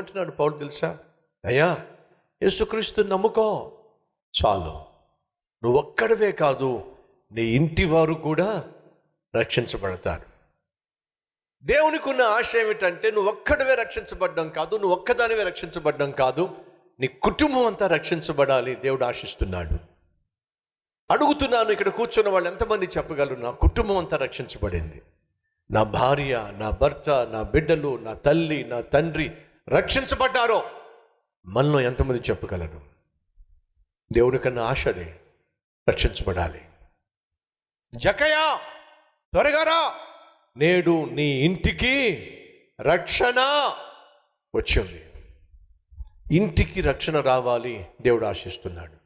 ఏమంటున్నాడు పౌలు తెలుసా? అయ్యా, యేసుక్రీస్తు నమ్ముకో చాలు, నువ్వు ఒక్కడవే కాదు, నీ ఇంటి వారు కూడా రక్షించబడతారు. దేవునికి ఉన్న ఆశ ఏమిటంటే నువ్వు ఒక్కడవే రక్షించబడ్డం కాదు, నువ్వు ఒక్కదానివే రక్షించబడ్డం కాదు, నీ కుటుంబం అంతా రక్షించబడాలి దేవుడు ఆశిస్తున్నాడు. అడుగుతున్నాను, ఇక్కడ కూర్చున్న వాళ్ళు ఎంతమంది చెప్పగలరు నా కుటుంబం అంతా రక్షించబడింది, నా భార్య, నా భర్త, నా బిడ్డలు, నా తల్లి, నా తండ్రి రక్షించబడ్డారో? మనలో ఎంతమంది చెప్పగలరు? దేవుని కన్నా ఆశ అదే, రక్షించబడాలి. జకయా త్వరగా రా, నేడు నీ ఇంటికి రక్షణ వచ్చింది. ఇంటికి రక్షణ రావాలి దేవుడు ఆశిస్తున్నాడు.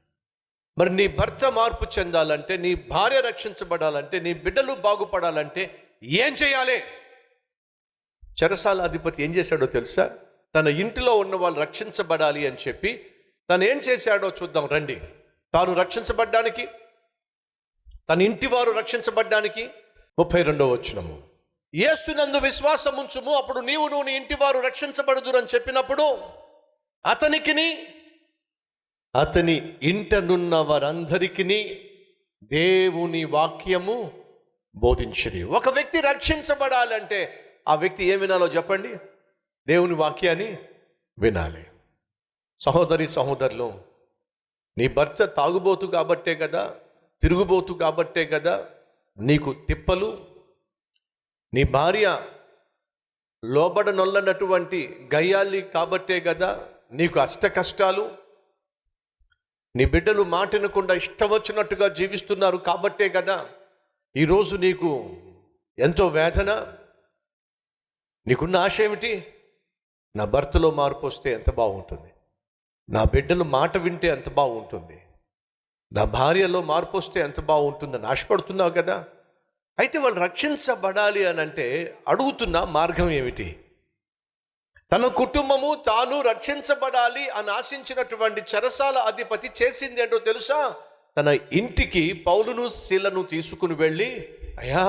మరి నీ భర్త మార్పు చెందాలంటే, నీ భార్య రక్షించబడాలంటే, నీ బిడ్డలు బాగుపడాలంటే ఏం చేయాలి? చెరసాల అధిపతి ఏం చేశాడో తెలుసా? తన ఇంటిలో ఉన్న వాళ్ళు రక్షించబడాలి అని చెప్పి తను ఏం చేశాడో చూద్దాం రండి. తాను రక్షించబడ్డానికి, తన ఇంటి వారు రక్షించబడ్డానికి 32వ వచనము, యేసునందు విశ్వాసం ఉంచుము, అప్పుడు నీవును నీ ఇంటి వారు రక్షించబడుదురు అని చెప్పినప్పుడు అతనికిని అతని ఇంటనున్న వారందరికీ దేవుని వాక్యము బోధించిరి. ఒక వ్యక్తి రక్షించబడాలంటే ఆ వ్యక్తి ఏం వినాలో చెప్పండి? దేవుని వాక్యాన్ని వినాలి. సహోదరి సహోదరులు, నీ భర్త తాగుబోతు కాబట్టే కదా, తిరుగుబోతు కాబట్టే కదా నీకు తిప్పలు, నీ భార్య లోబడనొల్లనటువంటి గయ్యాలి కాబట్టే కదా నీకు అష్ట కష్టాలు, నీ బిడ్డలు మాట వినకుండా ఇష్టం వచ్చినట్టుగా జీవిస్తున్నారు కాబట్టే కదా ఈరోజు నీకు ఎంతో వేదన. నీకున్న ఆశ ఏమిటి? నా భర్తలో మార్పు వస్తే ఎంత బాగుంటుంది, నా బిడ్డలు మాట వింటే ఎంత బాగుంటుంది, నా భార్యలో మార్పు వస్తే ఎంత బాగుంటుందని ఆశపడుతున్నావు కదా. అయితే వాళ్ళు రక్షించబడాలి అని అంటే అడుగుతున్న మార్గం ఏమిటి? తన కుటుంబము తాను రక్షించబడాలి అని ఆశించినటువంటి చెరసాల అధిపతి చేసింది ఏంటో తెలుసా? తన ఇంటికి పౌలును శీలను తీసుకుని వెళ్ళి, అయ్యా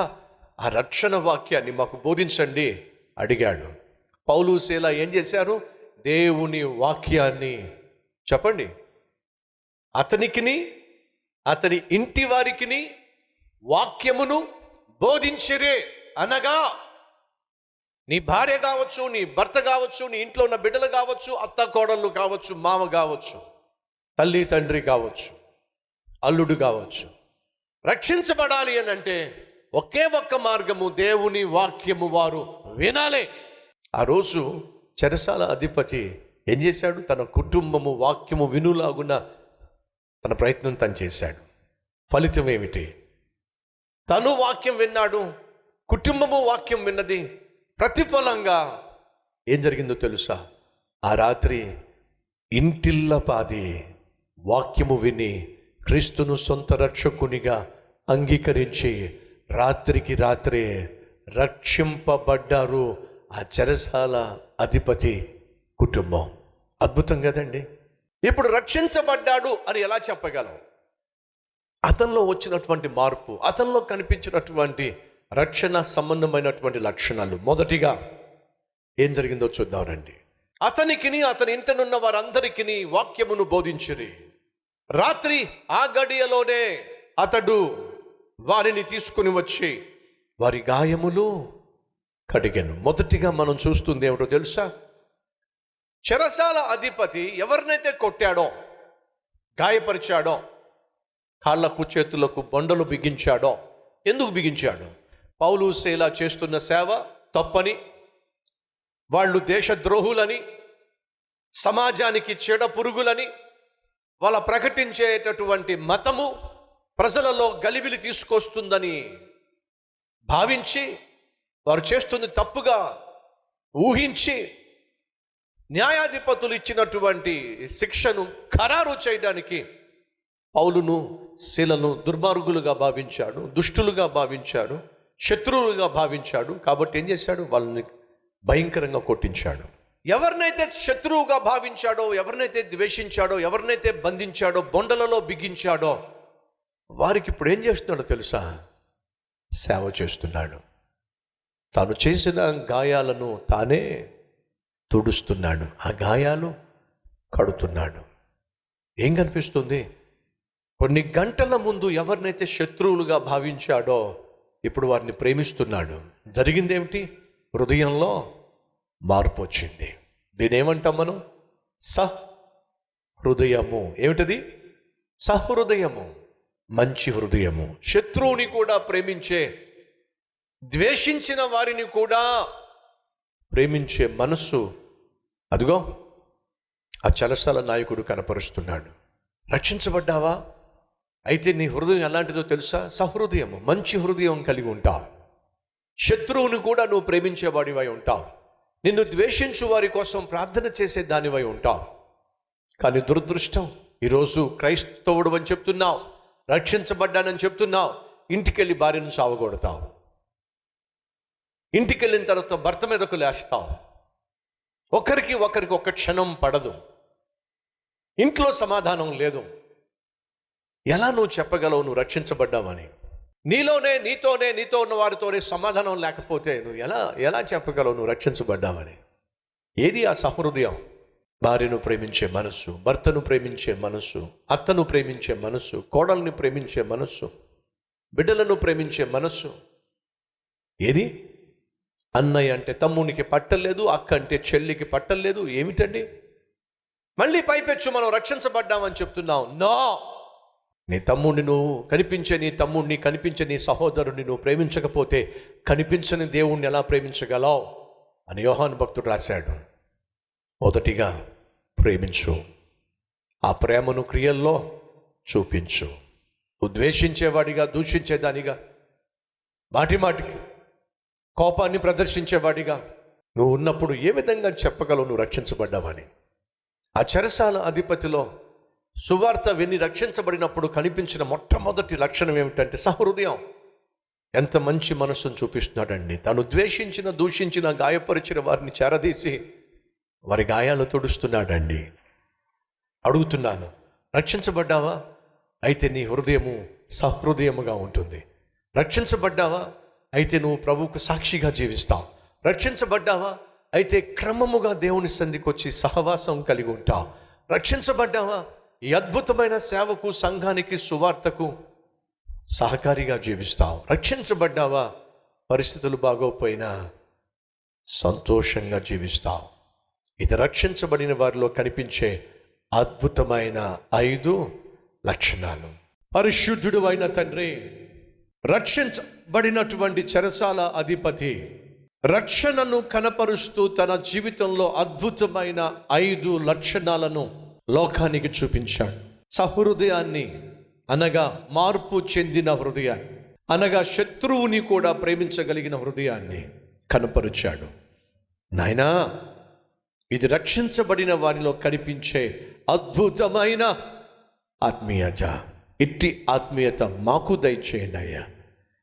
ఆ రక్షణ వాక్యాన్ని మాకు బోధించండి అడిగాడు. పౌలు శీల ఏం చేశారు? దేవుని వాక్యాన్ని చెప్పండి, అతనికిని అతని ఇంటి వారికిని వాక్యమును బోధించిరే. అనగా నీ భార్య కావచ్చు, నీ భర్త కావచ్చు, నీ ఇంట్లో ఉన్న బిడ్డలు కావచ్చు, అత్త కోడళ్ళు కావచ్చు, మామ కావచ్చు, తల్లి తండ్రి కావచ్చు, అల్లుడు కావచ్చు, రక్షించబడాలి అని అంటే ఒకే ఒక్క మార్గము, దేవుని వాక్యము వారు వినాలి. ఆ రోజు చెరసాల అధిపతి ఏం చేశాడు? తన కుటుంబము వాక్యము వినులాగున తన ప్రయత్నం తను చేశాడు. ఫలితం ఏమిటి? తను వాక్యం విన్నాడు, కుటుంబము వాక్యం విన్నది. ప్రతిఫలంగా ఏం జరిగిందో తెలుసా? ఆ రాత్రి ఇంటిల్లపాది వాక్యము విని క్రీస్తును సొంత రక్షకునిగా అంగీకరించి రాత్రికి రాత్రే రక్షింపబడ్డారు ఆ చెరసాల అధిపతి కుటుంబం. అద్భుతం కదండి. ఇప్పుడు రక్షించబడ్డాడు అని ఎలా చెప్పగలం? అతనిలో వచ్చినటువంటి మార్పు, అతనిలో కనిపించినటువంటి రక్షణ సంబంధమైనటువంటి లక్షణాలు. మొదటిగా ఏం జరిగిందో చూద్దాం రండి. అతనికిని అతని ఇంటనున్న వారందరికీ వాక్యమును బోధించిరి. రాత్రి ఆ గడియలోనే అతడు వారిని తీసుకుని వచ్చి వారి గాయములు కడిగాను. మొదటిగా మనం చూస్తుంది ఏమిటో తెలుసా? చెరసాల అధిపతి ఎవరినైతే కొట్టాడో, గాయపరిచాడో, కాళ్లకు చేతులకు బండలు బిగించాడో, ఎందుకు బిగించాడు? పౌలు శీల చేస్తున్న సేవ తప్పని, వాళ్ళు దేశద్రోహులని, సమాజానికి చెడ పురుగులని, వాళ్ళ ప్రకటించేటటువంటి మతము ప్రజలలో గలిబిలి తీసుకొస్తుందని భావించి, వారు చేస్తుంది తప్పుగా ఊహించి న్యాయాధిపతులు ఇచ్చినటువంటి శిక్షను ఖరారు చేయడానికి పౌలును శీలను దుర్మార్గులుగా భావించాడు, దుష్టులుగా భావించాడు, శత్రువులుగా భావించాడు. కాబట్టి ఏం చేశాడు? వాళ్ళని భయంకరంగా కొట్టించాడు. ఎవరినైతే శత్రువుగా భావించాడో, ఎవరినైతే ద్వేషించాడో, ఎవరినైతే బంధించాడో, బొండలలో బిగించాడో, వారికి ఇప్పుడు ఏం చేస్తున్నాడో తెలుసా? సేవ చేస్తున్నాడు. తాను చేసిన గాయాలను తానే తుడుస్తున్నాడు, ఆ గాయాలు కడుతున్నాడు. ఏం కనిపిస్తుంది? కొన్ని గంటల ముందు ఎవరినైతే శత్రువులుగా భావించాడో ఇప్పుడు వారిని ప్రేమిస్తున్నాడు. జరిగిందేమిటి? హృదయంలో మార్పు వచ్చింది. దీని ఏమంటాం మనం? సహృదయము. ఏమిటది? సహృదయము, మంచి హృదయము. శత్రువుని కూడా ప్రేమించే, ద్వేషించిన వారిని కూడా ప్రేమించే మనస్సు అదిగో ఆ చలసాల నాయకుడు కనపరుస్తున్నాడు. రక్షించబడ్డావా? అయితే నీ హృదయం ఎలాంటిదో తెలుసా? సహృదయము, మంచి హృదయం కలిగి ఉంటావు. శత్రువుని కూడా నువ్వు ప్రేమించేవాడివై ఉంటావు. నిన్ను ద్వేషించు వారి కోసం ప్రార్థన చేసే దానివై ఉంటావు. కానీ దురదృష్టం, ఈరోజు క్రైస్తవుడు అని చెప్తున్నావు, రక్షించబడ్డానని చెప్తున్నావు, ఇంటికెళ్ళి భార్యను సావగొడతావు. ఇంటికెళ్ళిన తర్వాత భర్త మీదకు లేస్తావు. ఒకరికి ఒక్క క్షణం పడదు. ఇంట్లో సమాధానం లేదు. ఎలా నువ్వు చెప్పగలవు నువ్వు రక్షించబడ్డావని? నీతో ఉన్న వారితోనే సమాధానం లేకపోతే నువ్వు ఎలా చెప్పగలవు నువ్వు రక్షించబడ్డావని? ఏది ఆ సహృదయం? భార్యను ప్రేమించే మనస్సు, భర్తను ప్రేమించే మనస్సు, అత్తను ప్రేమించే మనస్సు, కోడల్ని ప్రేమించే మనస్సు, బిడ్డలను ప్రేమించే మనస్సు. ఏది? అన్నయ్య అంటే తమ్మునికి పట్టలేదు, అక్క అంటే చెల్లికి పట్టలేదు. ఏమిటండి? మళ్ళీ పైపెచ్చు మనం రక్షించబడ్డామని చెప్తున్నావు. నో, నీ తమ్ముడిని నువ్వు కనిపించే నీ సహోదరుని నువ్వు ప్రేమించకపోతే కనిపించని దేవుణ్ణి ఎలా ప్రేమించగలవు అని యోహాను భక్తుడు రాశాడు. మొదటిగా ప్రేమించు, ఆ ప్రేమను క్రియల్లో చూపించు. నువ్వు ద్వేషించేవాడిగా, దూషించేదానిగా, మాటికి కోపాన్ని ప్రదర్శించేవాడిగా నువ్వు ఉన్నప్పుడు ఏ విధంగా చెప్పగలవు నువ్వు రక్షించబడ్డావని? ఆ చెరసాల అధిపతిలో సువార్త విని రక్షించబడినప్పుడు కనిపించిన మొట్టమొదటి లక్షణం ఏమిటంటే సహృదయం. ఎంత మంచి మనస్సును చూపిస్తున్నాడండి. తాను ద్వేషించిన, దూషించిన, గాయపరిచిన వారిని చేరదీసి వారి గాయాలు తుడుస్తున్నాడండి. అడుగుతున్నాను, రక్షించబడ్డావా? అయితే నీ హృదయము సహృదయముగా ఉంటుంది. రక్షించబడ్డావా? అయితే నువ్వు ప్రభువుకు సాక్షిగా జీవిస్తావు. రక్షించబడ్డావా? అయితే క్రమముగా దేవుని సన్నిధికి వచ్చి సహవాసం కలిగి ఉంటావు. రక్షించబడ్డావా? ఈ అద్భుతమైన సేవకు, సంఘానికి, సువార్తకు సహకారిగా జీవిస్తావు. రక్షించబడ్డావా? పరిస్థితులు బాగోపోయినా సంతోషంగా జీవిస్తావు. ఇది రక్షించబడిన వారిలో కనిపించే అద్భుతమైన 5 లక్షణాలు. పరిశుద్ధుడు అయిన తండ్రి, రక్షించబడినటువంటి చెరసాల అధిపతి రక్షణను కనపరుస్తూ తన జీవితంలో అద్భుతమైన 5 లక్షణాలను లోకానికి చూపించాడు. సహృదయాన్ని అనగా మార్పు చెందిన హృదయాన్ని, అనగా శత్రువుని కూడా ప్రేమించగలిగిన హృదయాన్ని కనపరిచాడు. నాయనా, ఇది రక్షించబడిన వారిలో కనిపించే అద్భుతమైన ఆత్మీయత. ఇట్టి ఆత్మీయత మాకు దయచేయండి అయ్యా.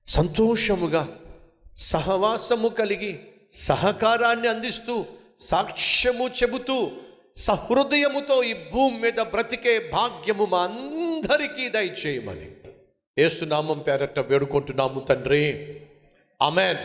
సంతోషముగా సహవాసము కలిగి, సహకారాన్ని అందిస్తూ, సాక్ష్యము చెబుతూ, సహృదయముతో ఈ భూమి మీద బ్రతికే భాగ్యము మా అందరికీ దయచేయమని యేసు నామం పేరట వేడుకుంటున్నాము తండ్రి. ఆమేన్.